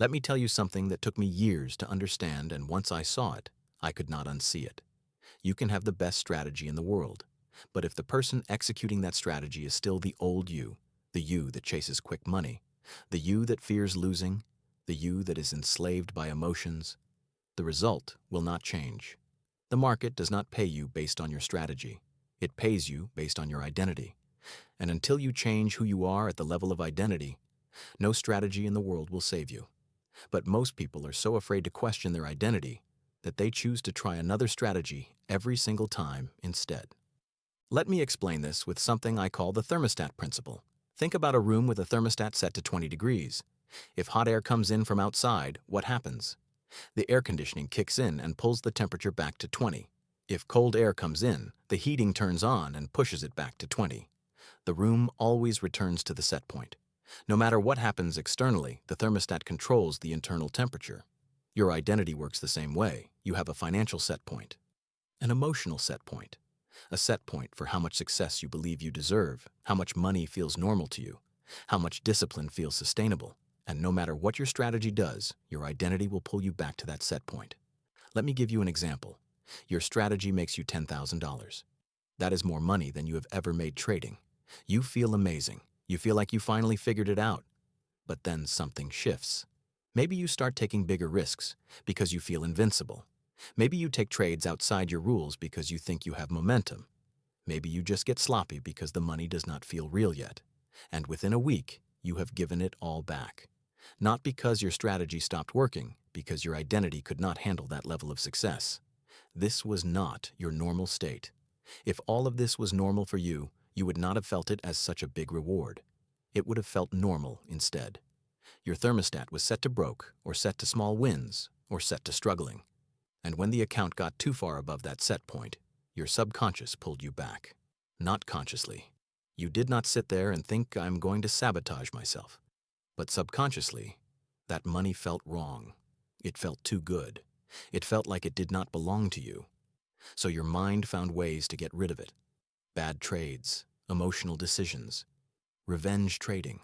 Let me tell you something that took me years to understand, and once I saw it, I could not unsee it. You can have the best strategy in the world, but if the person executing that strategy is still the you that chases quick money, the you that fears losing, the you that is enslaved by emotions, the result will not change. The market does not pay you based on your strategy. It pays you based on your identity. And until you change who you are at the level of identity, no strategy in the world will save you. But most people are so afraid to question their identity that they choose to try another strategy every single time instead. Let me explain this with something I call the thermostat principle. Think about a room with a thermostat set to 20 degrees. If hot air comes in from outside, what happens? The air conditioning kicks in and pulls the temperature back to 20. If cold air comes in, the heating turns on and pushes it back to 20. The room always returns to the set point. No matter what happens externally, the thermostat controls the internal temperature. Your identity works the same way. You have a financial set point, an emotional set point, a set point for how much success you believe you deserve, how much money feels normal to you, how much discipline feels sustainable. And no matter what your strategy does, your identity will pull you back to that set point. Let me give you an example. Your strategy makes you $10,000. That is more money than you have ever made trading. You feel amazing. You feel like you finally figured it out. But then something shifts. Maybe you start taking bigger risks because you feel invincible. Maybe you take trades outside your rules because you think you have momentum. Maybe you just get sloppy because the money does not feel real yet. And within a week, you have given it all back. Not because your strategy stopped working, because your identity could not handle that level of success. This was not your normal state. If all of this was normal for you, you would not have felt it as such a big reward. It would have felt normal instead. Your thermostat was set to broke, or set to small wins, or set to struggling. And when the account got too far above that set point, your subconscious pulled you back. Not consciously. You did not sit there and think, I'm going to sabotage myself. But subconsciously, that money felt wrong. It felt too good. It felt like it did not belong to you. So your mind found ways to get rid of it. Bad trades, emotional decisions, revenge trading,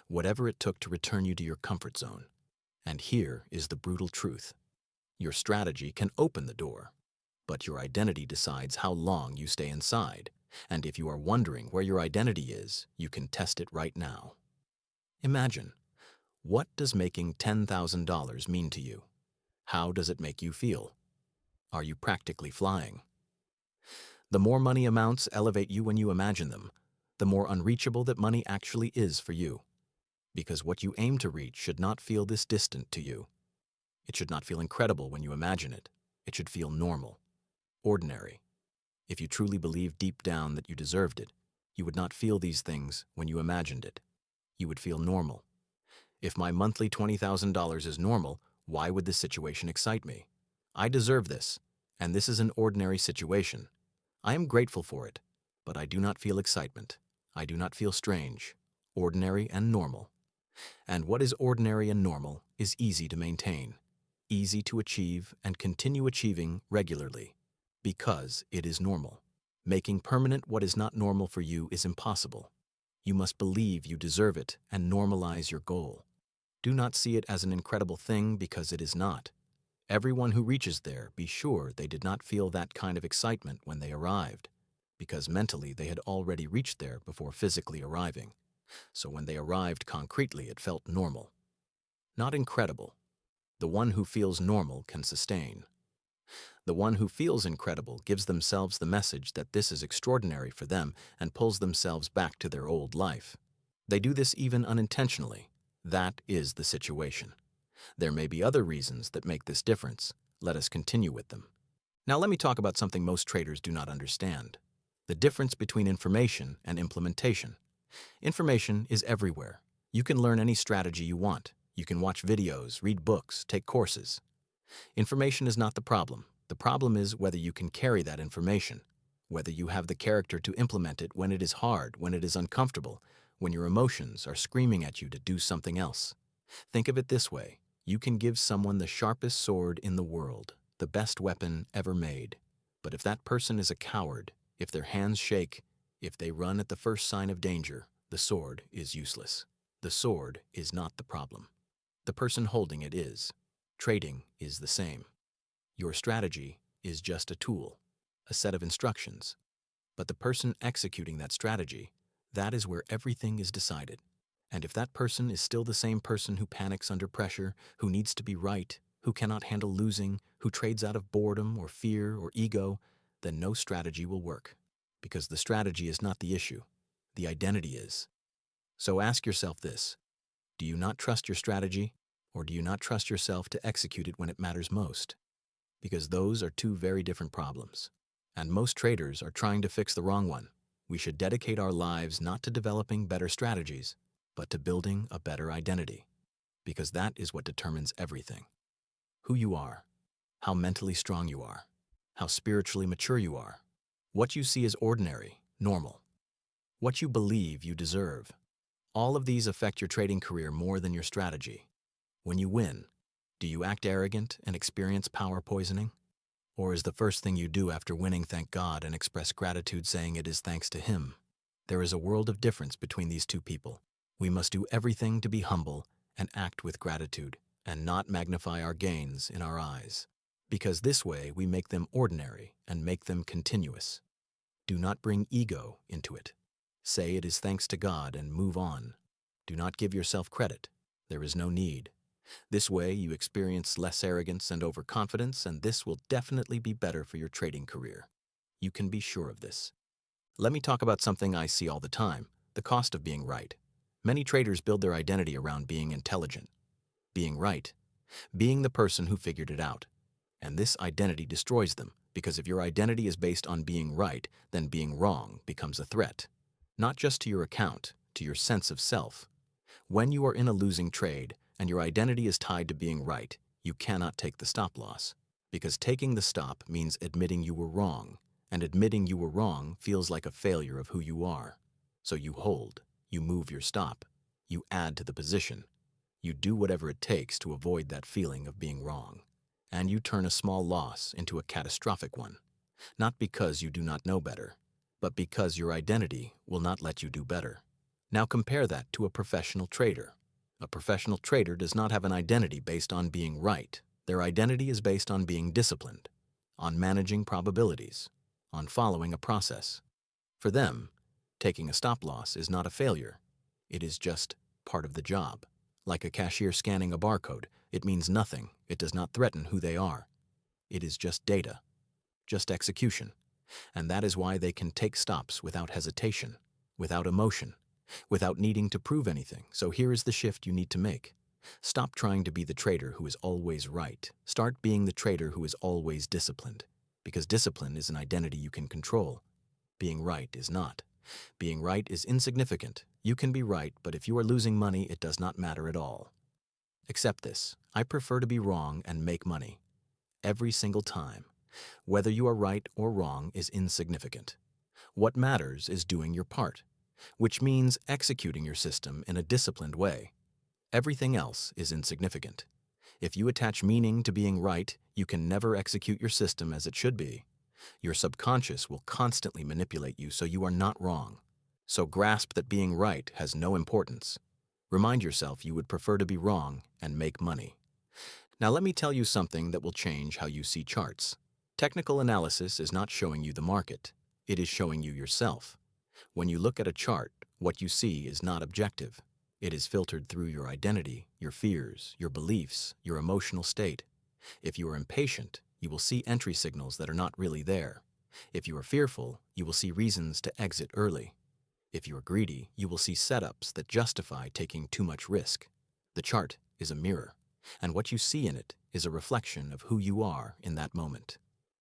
whatever it took to return you to your comfort zone. And here is the brutal truth. Your strategy can open the door, but your identity decides how long you stay inside. And if you are wondering where your identity is, you can test it right now. Imagine, what does making $10,000 mean to you? How does it make you feel? Are you practically flying? The more money amounts elevate you when you imagine them, the more unreachable that money actually is for you. Because what you aim to reach should not feel this distant to you. It should not feel incredible when you imagine it. It should feel normal, ordinary. If you truly believed deep down that you deserved it, you would not feel these things when you imagined it. You would feel normal. If my monthly $20,000 is normal, why would this situation excite me? I deserve this, and this is an ordinary situation. I am grateful for it, but I do not feel excitement. I do not feel strange, ordinary and normal. And what is ordinary and normal is easy to maintain, easy to achieve and continue achieving regularly, because it is normal. Making permanent what is not normal for you is impossible. You must believe you deserve it and normalize your goal. Do not see it as an incredible thing because it is not. Everyone who reaches there, be sure they did not feel that kind of excitement when they arrived, because mentally they had already reached there before physically arriving. So when they arrived concretely, it felt normal. Not incredible. The one who feels normal can sustain. The one who feels incredible gives themselves the message that this is extraordinary for them and pulls themselves back to their old life. They do this even unintentionally. That is the situation. There may be other reasons that make this difference. Let us continue with them. Now let me talk about something most traders do not understand. The difference between information and implementation. Information is everywhere. You can learn any strategy you want. You can watch videos, read books, take courses. Information is not the problem. The problem is whether you can carry that information, whether you have the character to implement it when it is hard, when it is uncomfortable, when your emotions are screaming at you to do something else. Think of it this way. You can give someone the sharpest sword in the world, the best weapon ever made. But if that person is a coward, if their hands shake, if they run at the first sign of danger, the sword is useless. The sword is not the problem. The person holding it is. Trading is the same. Your strategy is just a tool, a set of instructions. But the person executing that strategy, that is where everything is decided. And if that person is still the same person who panics under pressure, who needs to be right, who cannot handle losing, who trades out of boredom or fear or ego, then no strategy will work. Because the strategy is not the issue. The identity is. So ask yourself this: do you not trust your strategy, or do you not trust yourself to execute it when it matters most? Because those are two very different problems. And most traders are trying to fix the wrong one. We should dedicate our lives not to developing better strategies, but to building a better identity. Because that is what determines everything. Who you are, how mentally strong you are, how spiritually mature you are, what you see as ordinary, normal, what you believe you deserve. All of these affect your trading career more than your strategy. When you win, do you act arrogant and experience power poisoning? Or is the first thing you do after winning thank God and express gratitude saying it is thanks to Him? There is a world of difference between these two people. We must do everything to be humble and act with gratitude and not magnify our gains in our eyes. Because this way we make them ordinary and make them continuous. Do not bring ego into it. Say it is thanks to God and move on. Do not give yourself credit. There is no need. This way you experience less arrogance and overconfidence, and this will definitely be better for your trading career. You can be sure of this. Let me talk about something I see all the time: the cost of being right. Many traders build their identity around being intelligent, being right, being the person who figured it out. And this identity destroys them, because if your identity is based on being right, then being wrong becomes a threat. Not just to your account, to your sense of self. When you are in a losing trade and your identity is tied to being right, you cannot take the stop loss. Because taking the stop means admitting you were wrong, and admitting you were wrong feels like a failure of who you are. So you hold, you move your stop, you add to the position, you do whatever it takes to avoid that feeling of being wrong. And you turn a small loss into a catastrophic one. Not because you do not know better, but because your identity will not let you do better. Now compare that to a professional trader. A professional trader does not have an identity based on being right. Their identity is based on being disciplined, on managing probabilities, on following a process. For them, taking a stop loss is not a failure. It is just part of the job. Like a cashier scanning a barcode, it means nothing. It does not threaten who they are. It is just data, just execution. And that is why they can take stops without hesitation, without emotion, without needing to prove anything. So here is the shift you need to make. Stop trying to be the trader who is always right. Start being the trader who is always disciplined. Because discipline is an identity you can control. Being right is not. Being right is insignificant. You can be right, but if you are losing money, it does not matter at all. Accept this. I prefer to be wrong and make money. Every single time. Whether you are right or wrong is insignificant. What matters is doing your part, which means executing your system in a disciplined way. Everything else is insignificant. If you attach meaning to being right, you can never execute your system as it should be. Your subconscious will constantly manipulate you so you are not wrong. So grasp that being right has no importance. Remind yourself you would prefer to be wrong and make money. Now let me tell you something that will change how you see charts. Technical analysis is not showing you the market. It is showing you yourself. When you look at a chart, what you see is not objective. It is filtered through your identity, your fears, your beliefs, your emotional state. If you are impatient, you will see entry signals that are not really there. If you are fearful, you will see reasons to exit early. If you are greedy, you will see setups that justify taking too much risk. The chart is a mirror, and what you see in it is a reflection of who you are in that moment.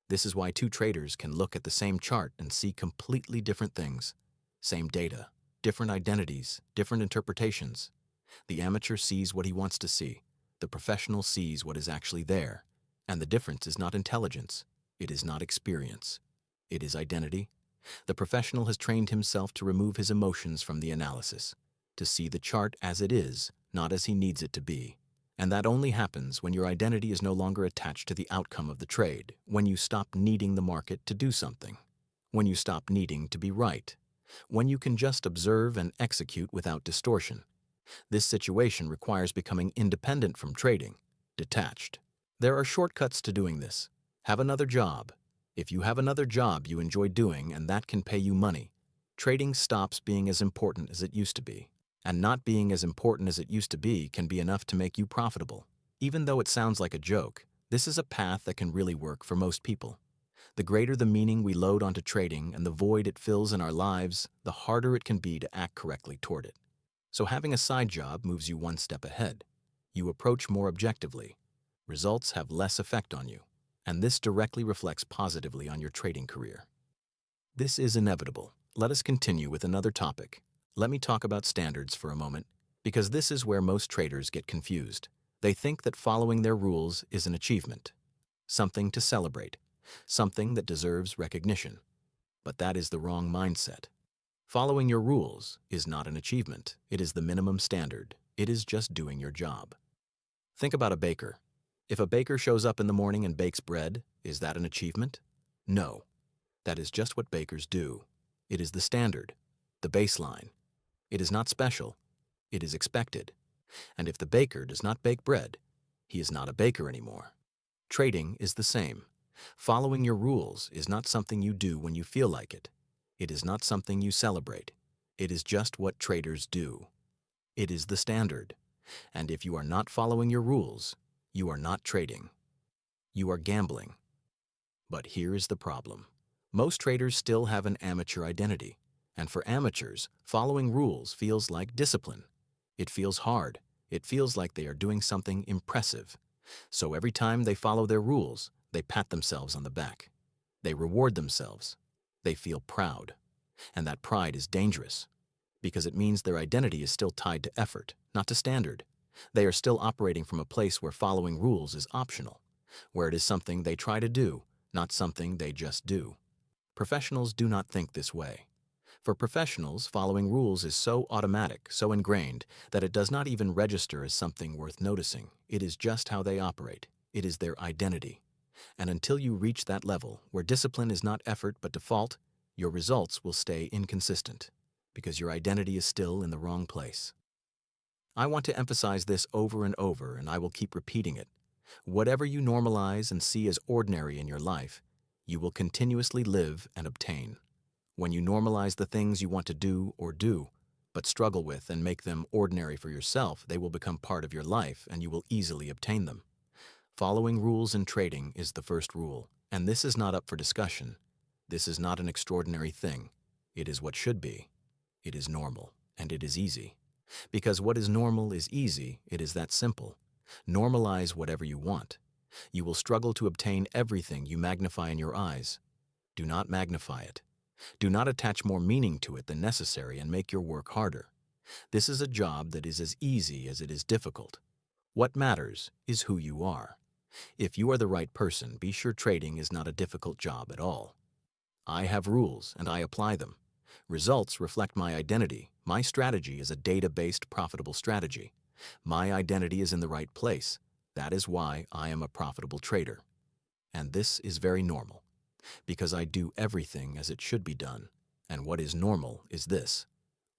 This is why two traders can look at the same chart and see completely different things. Same data, different identities, different interpretations. The amateur sees what he wants to see. The professional sees what is actually there. And the difference is not intelligence. It is not experience. It is identity. The professional has trained himself to remove his emotions from the analysis, to see the chart as it is, not as he needs it to be. And that only happens when your identity is no longer attached to the outcome of the trade, when you stop needing the market to do something, when you stop needing to be right, when you can just observe and execute without distortion. This situation requires becoming independent from trading, detached. There are shortcuts to doing this. Have another job. If you have another job you enjoy doing and that can pay you money, trading stops being as important as it used to be. And not being as important as it used to be can be enough to make you profitable. Even though it sounds like a joke, this is a path that can really work for most people. The greater the meaning we load onto trading and the void it fills in our lives, the harder it can be to act correctly toward it. So having a side job moves you one step ahead. You approach more objectively. Results have less effect on you, and this directly reflects positively on your trading career. This is inevitable. Let us continue with another topic. Let me talk about standards for a moment, because this is where most traders get confused. They think that following their rules is an achievement, something to celebrate, something that deserves recognition. But that is the wrong mindset. Following your rules is not an achievement. It is the minimum standard. It is just doing your job. Think about a baker. If a baker shows up in the morning and bakes bread, is that an achievement? No. That is just what bakers do. It is the standard, the baseline. It is not special. It is expected. And if the baker does not bake bread, he is not a baker anymore. Trading is the same. Following your rules is not something you do when you feel like it. It is not something you celebrate. It is just what traders do. It is the standard. And if you are not following your rules, you are not trading. You are gambling. But here is the problem. Most traders still have an amateur identity. And for amateurs, following rules feels like discipline. It feels hard. It feels like they are doing something impressive. So every time they follow their rules, they pat themselves on the back. They reward themselves. They feel proud. And that pride is dangerous, because it means their identity is still tied to effort, not to standard. They are still operating from a place where following rules is optional, where it is something they try to do, not something they just do. Professionals do not think this way. For professionals, following rules is so automatic, so ingrained, that it does not even register as something worth noticing. It is just how they operate. It is their identity. And until you reach that level, where discipline is not effort but default, your results will stay inconsistent, because your identity is still in the wrong place. I want to emphasize this over and over, and I will keep repeating it. Whatever you normalize and see as ordinary in your life, you will continuously live and obtain. When you normalize the things you want to do, but struggle with and make them ordinary for yourself, they will become part of your life and you will easily obtain them. Following rules in trading is the first rule, and this is not up for discussion. This is not an extraordinary thing. It is what should be. It is normal, and it is easy. Because what is normal is easy, it is that simple. Normalize whatever you want. You will struggle to obtain everything you magnify in your eyes. Do not magnify it. Do not attach more meaning to it than necessary and make your work harder. This is a job that is as easy as it is difficult. What matters is who you are. If you are the right person, be sure trading is not a difficult job at all. I have rules and I apply them. Results reflect my identity. My strategy is a data-based, profitable strategy. My identity is in the right place. That is why I am a profitable trader. And this is very normal, because I do everything as it should be done. And what is normal is this.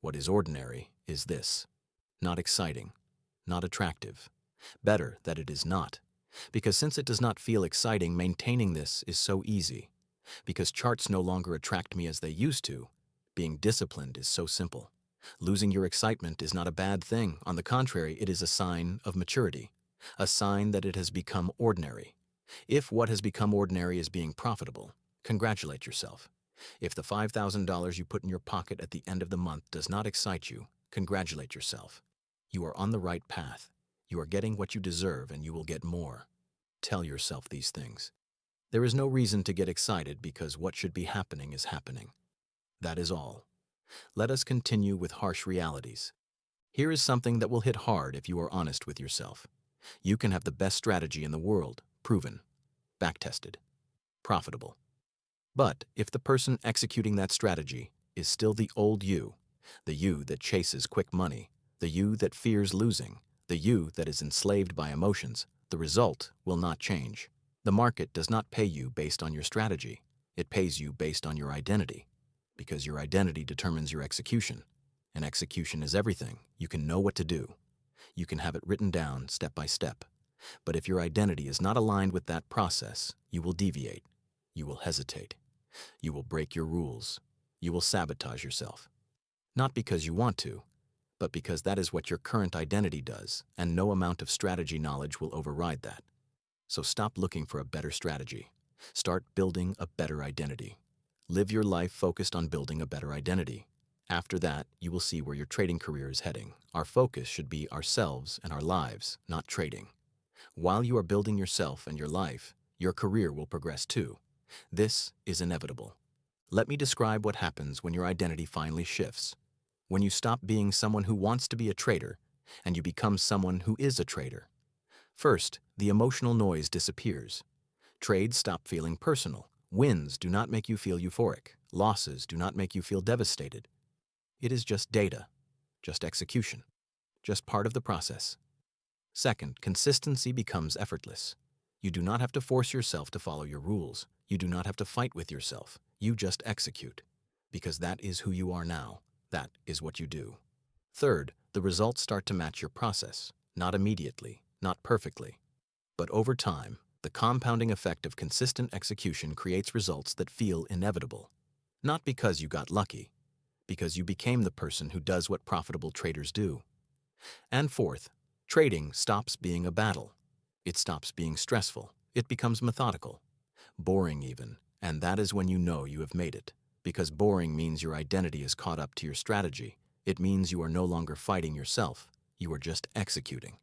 What is ordinary is this. Not exciting, not attractive. Better that it is not. Because since it does not feel exciting, maintaining this is so easy. Because charts no longer attract me as they used to, being disciplined is so simple. Losing your excitement is not a bad thing. On the contrary, it is a sign of maturity, a sign that it has become ordinary. If what has become ordinary is being profitable, congratulate yourself. If the $5,000 you put in your pocket at the end of the month does not excite you, congratulate yourself. You are on the right path. You are getting what you deserve and you will get more. Tell yourself these things. There is no reason to get excited because what should be happening is happening. That is all. Let us continue with harsh realities. Here is something that will hit hard if you are honest with yourself. You can have the best strategy in the world, proven, backtested, profitable. But if the person executing that strategy is still the old you, the you that chases quick money, the you that fears losing, the you that is enslaved by emotions, the result will not change. The market does not pay you based on your strategy. It pays you based on your identity, because your identity determines your execution. And execution is everything. You can know what to do. You can have it written down step by step. But if your identity is not aligned with that process, you will deviate. You will hesitate. You will break your rules. You will sabotage yourself. Not because you want to, but because that is what your current identity does, and no amount of strategy knowledge will override that. So stop looking for a better strategy. Start building a better identity. Live your life focused on building a better identity. After that, you will see where your trading career is heading. Our focus should be ourselves and our lives, not trading. While you are building yourself and your life, your career will progress too. This is inevitable. Let me describe what happens when your identity finally shifts. When you stop being someone who wants to be a trader and you become someone who is a trader. First, the emotional noise disappears. Trades stop feeling personal. Wins do not make you feel euphoric. Losses do not make you feel devastated. It is just data, just execution, just part of the process. Second, consistency becomes effortless. You do not have to force yourself to follow your rules. You do not have to fight with yourself. You just execute. Because that is who you are now. That is what you do. Third, the results start to match your process. Not immediately, not perfectly. But over time, the compounding effect of consistent execution creates results that feel inevitable. Not because you got lucky, because you became the person who does what profitable traders do. And fourth, trading stops being a battle. It stops being stressful. It becomes methodical. Boring even, and that is when you know you have made it. Because boring means your identity is caught up to your strategy. It means you are no longer fighting yourself. You are just executing.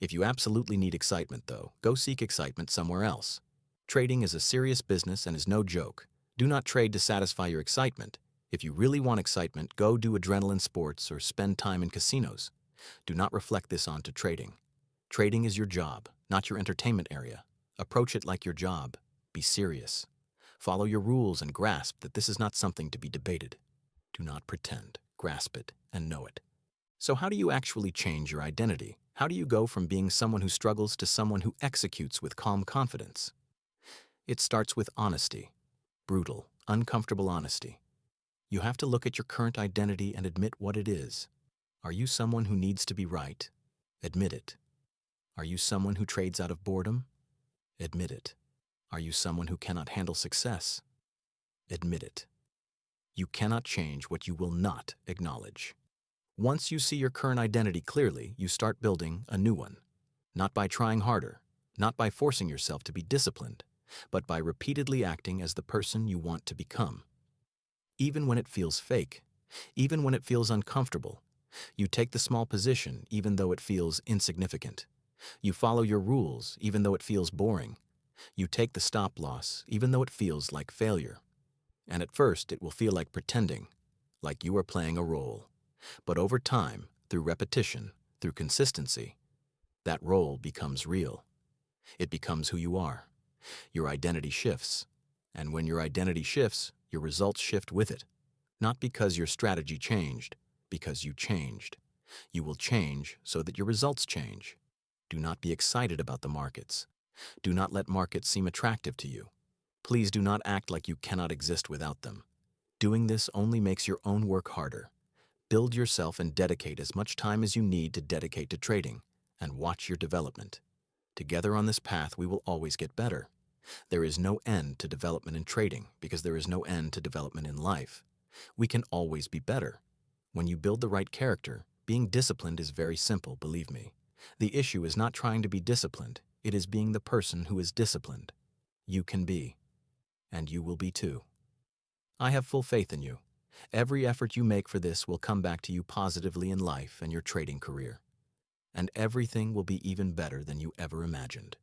If you absolutely need excitement, though, go seek excitement somewhere else. Trading is a serious business and is no joke. Do not trade to satisfy your excitement. If you really want excitement, go do adrenaline sports or spend time in casinos. Do not reflect this onto trading. Trading is your job, not your entertainment area. Approach it like your job. Be serious. Follow your rules and grasp that this is not something to be debated. Do not pretend. Grasp it and know it. So how do you actually change your identity? How do you go from being someone who struggles to someone who executes with calm confidence? It starts with honesty. Brutal, uncomfortable honesty. You have to look at your current identity and admit what it is. Are you someone who needs to be right? Admit it. Are you someone who trades out of boredom? Admit it. Are you someone who cannot handle success? Admit it. You cannot change what you will not acknowledge. Once you see your current identity clearly, you start building a new one. Not by trying harder, not by forcing yourself to be disciplined, but by repeatedly acting as the person you want to become. Even when it feels fake, even when it feels uncomfortable, you take the small position even though it feels insignificant. You follow your rules even though it feels boring. You take the stop loss even though it feels like failure. And at first it will feel like pretending, like you are playing a role. But over time, through repetition, through consistency, that role becomes real. It becomes who you are. Your identity shifts. And when your identity shifts, your results shift with it. Not because your strategy changed, because you changed. You will change so that your results change. Do not be excited about the markets. Do not let markets seem attractive to you. Please do not act like you cannot exist without them. Doing this only makes your own work harder. Build yourself and dedicate as much time as you need to dedicate to trading, and watch your development. Together on this path, we will always get better. There is no end to development in trading because there is no end to development in life. We can always be better. When you build the right character, being disciplined is very simple, believe me. The issue is not trying to be disciplined. It is being the person who is disciplined. You can be, and you will be too. I have full faith in you. Every effort you make for this will come back to you positively in life and your trading career. And everything will be even better than you ever imagined.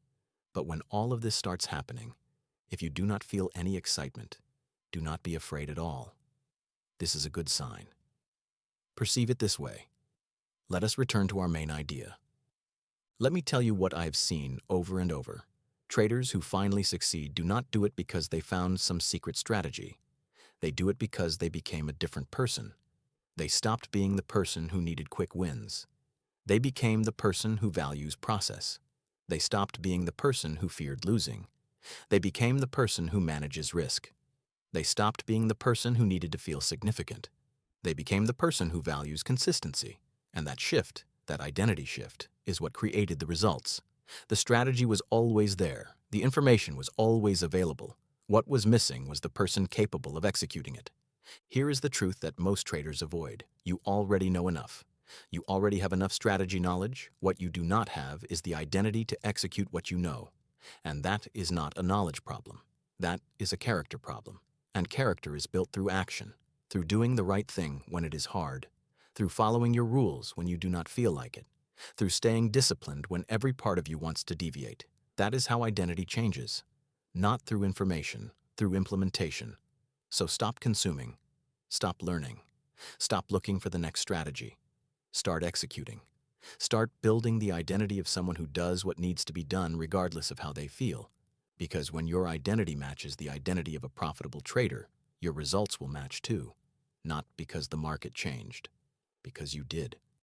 But when all of this starts happening, if you do not feel any excitement, do not be afraid at all. This is a good sign. Perceive it this way. Let us return to our main idea. Let me tell you what I have seen over and over. Traders who finally succeed do not do it because they found some secret strategy. They do it because they became a different person. They stopped being the person who needed quick wins. They became the person who values process. They stopped being the person who feared losing. They became the person who manages risk. They stopped being the person who needed to feel significant. They became the person who values consistency. And that shift, that identity shift, is what created the results. The strategy was always there. The information was always available. What was missing was the person capable of executing it. Here is the truth that most traders avoid. You already know enough. You already have enough strategy knowledge. What you do not have is the identity to execute what you know. And that is not a knowledge problem. That is a character problem. And character is built through action, through doing the right thing when it is hard, through following your rules when you do not feel like it, through staying disciplined when every part of you wants to deviate. That is how identity changes. Not through information, through implementation. So stop consuming. Stop learning. Stop looking for the next strategy. Start executing. Start building the identity of someone who does what needs to be done regardless of how they feel. Because when your identity matches the identity of a profitable trader, your results will match too. Not because the market changed, because you did.